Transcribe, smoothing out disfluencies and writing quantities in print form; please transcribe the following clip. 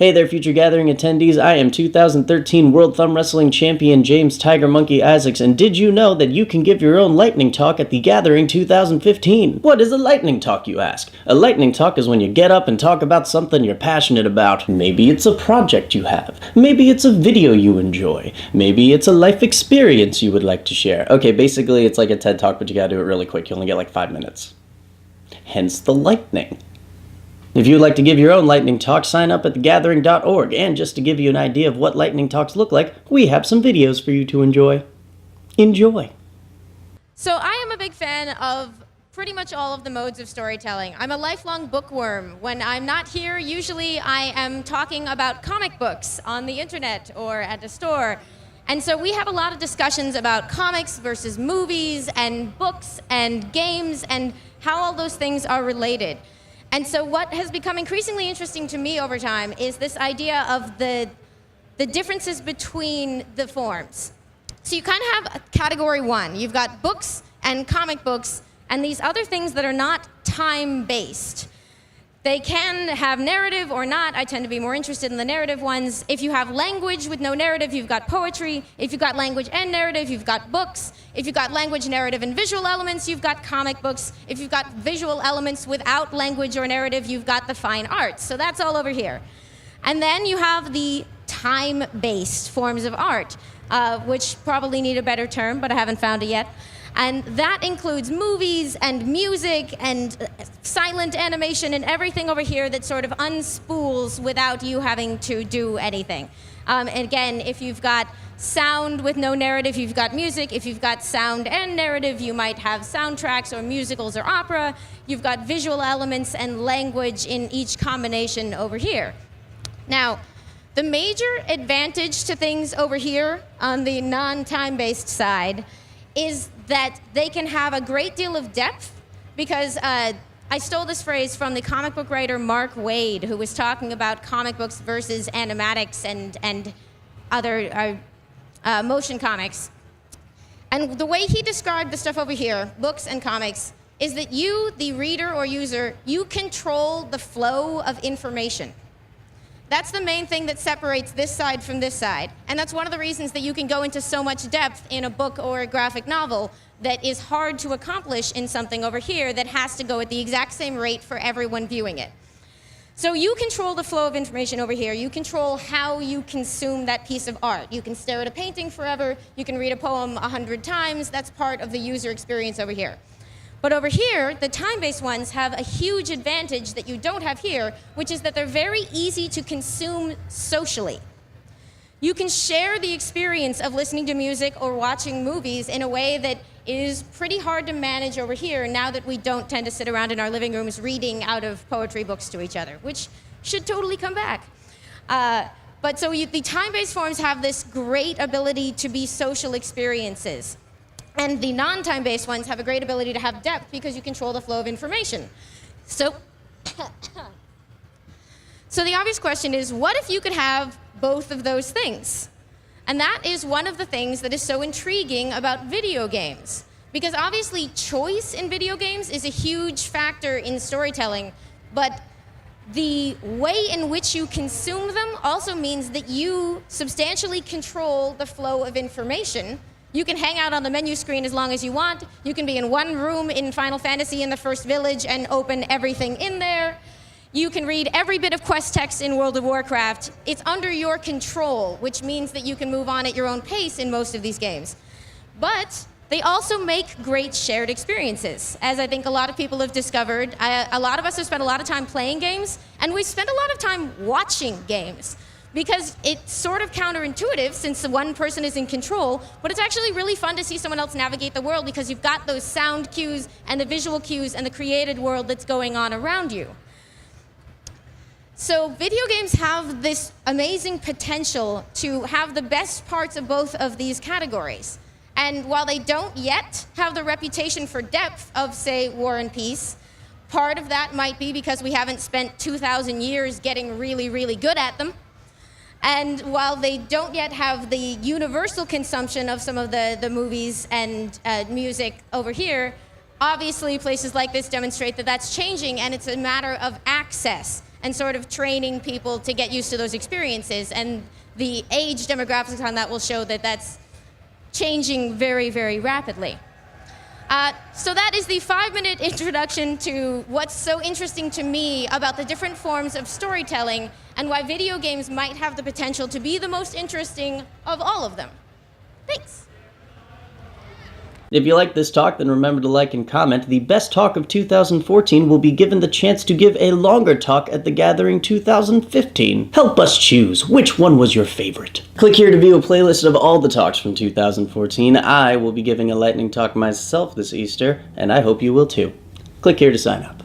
Hey there, Future Gathering attendees. I am 2013 World Thumb Wrestling Champion James Tiger Monkey Isaacs, and did you know that you can give your own lightning talk at the Gathering 2015? What is a lightning talk, you ask? A lightning talk is when you get up and talk about something you're passionate about. Maybe it's a project you have. Maybe it's a video you enjoy. Maybe it's a life experience you would like to share. Okay, basically it's like a TED Talk, but you gotta do it really quick. You only get like 5 minutes. Hence the lightning. If you would like to give your own lightning talk, sign up at thegathering.org. And just to give you an idea of what lightning talks look like, we have some videos for you to enjoy. Enjoy. So I am a big fan of pretty much all of the modes of storytelling. I'm a lifelong bookworm. When I'm not here, usually I am talking about comic books on the internet or at a store. And so we have a lot of discussions about comics versus movies and books and games and how all those things are related. And so what has become increasingly interesting to me over time is this idea of the differences between the forms. So you kind of have category one. You've got books and comic books and these other things that are not time-based. They can have narrative or not. I tend to be more interested in the narrative ones. If you have language with no narrative, you've got poetry. If you've got language and narrative, you've got books. If you've got language, narrative, and visual elements, you've got comic books. If you've got visual elements without language or narrative, you've got the fine arts. So that's all over here. And then you have the time-based forms of art, which probably need a better term, but I haven't found it yet. And that includes movies and music and silent animation and everything over here that sort of unspools without you having to do anything. And again, if you've got sound with no narrative, you've got music. If you've got sound and narrative, you might have soundtracks or musicals or opera. You've got visual elements and language in each combination over here. Now, the major advantage to things over here on the non-time-based side is that they can have a great deal of depth, because I stole this phrase from the comic book writer Mark Waid, who was talking about comic books versus animatics and other motion comics. And the way he described the stuff over here, books and comics, is that you, the reader or user, you control the flow of information. That's the main thing that separates this side from this side. And that's one of the reasons that you can go into so much depth in a book or a graphic novel that is hard to accomplish in something over here that has to go at the exact same rate for everyone viewing it. So you control the flow of information over here. You control how you consume that piece of art. You can stare at a painting forever. You can read a poem 100 times. That's part of the user experience over here. But over here, the time-based ones have a huge advantage that you don't have here, which is that they're very easy to consume socially. You can share the experience of listening to music or watching movies in a way that is pretty hard to manage over here now that we don't tend to sit around in our living rooms reading out of poetry books to each other, which should totally come back. But so the time-based forms have this great ability to be social experiences. And the non-time-based ones have a great ability to have depth because you control the flow of information. So, so the obvious question is, what if you could have both of those things? And that is one of the things that is so intriguing about video games. Because obviously choice in video games is a huge factor in storytelling, but the way in which you consume them also means that you substantially control the flow of information. You can hang out on the menu screen as long as you want. You can be in one room in Final Fantasy in the first village and open everything in there. You can read every bit of quest text in World of Warcraft. It's under your control, which means that you can move on at your own pace in most of these games. But they also make great shared experiences. As I think a lot of people have discovered, a lot of us have spent a lot of time playing games, and we've spent a lot of time watching games. Because it's sort of counterintuitive since the one person is in control, but it's actually really fun to see someone else navigate the world because you've got those sound cues and the visual cues and the created world that's going on around you. So video games have this amazing potential to have the best parts of both of these categories. And while they don't yet have the reputation for depth of, say, War and Peace, part of that might be because we haven't spent 2,000 years getting really, really good at them. And while they don't yet have the universal consumption of some of the movies and music over here, obviously places like this demonstrate that that's changing, and it's a matter of access. and sort of training people to get used to those experiences. And the age demographics on that will show that that's changing very, very rapidly. So that is the 5-minute introduction to what's so interesting to me about the different forms of storytelling and why video games might have the potential to be the most interesting of all of them. Thanks. If you like this talk, then remember to like and comment. The best talk of 2014 will be given the chance to give a longer talk at the Gathering 2015. Help us choose. Which one was your favorite? Click here to view a playlist of all the talks from 2014. I will be giving a lightning talk myself this Easter, and I hope you will too. Click here to sign up.